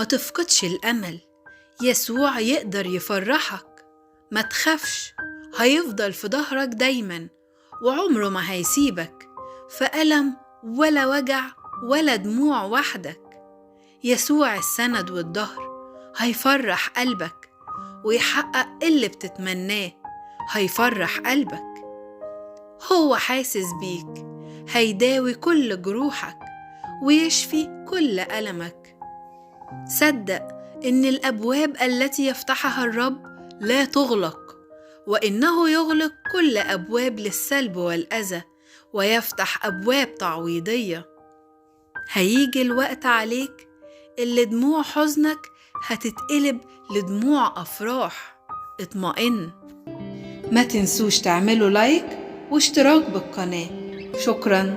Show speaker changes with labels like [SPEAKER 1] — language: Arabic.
[SPEAKER 1] تفقدش الأمل، يسوع يقدر يفرحك. ما تخافش، هيفضل في ظهرك دايما وعمره ما هيسيبك في ألم ولا وجع ولا دموع وحدك. يسوع السند والظهر هيفرح قلبك ويحقق اللي بتتمناه، هيفرح قلبك. هو حاسس بيك، هيداوي كل جروحك ويشفي كل ألمك. صدق إن الأبواب التي يفتحها الرب لا تغلق، وإنه يغلق كل أبواب للسلب والأذى ويفتح أبواب تعويضية. هيجي الوقت عليك اللي دموع حزنك هتتقلب لدموع أفراح. اطمئن. ما تنسوش تعملوا لايك واشتراك بالقناة. شكراً.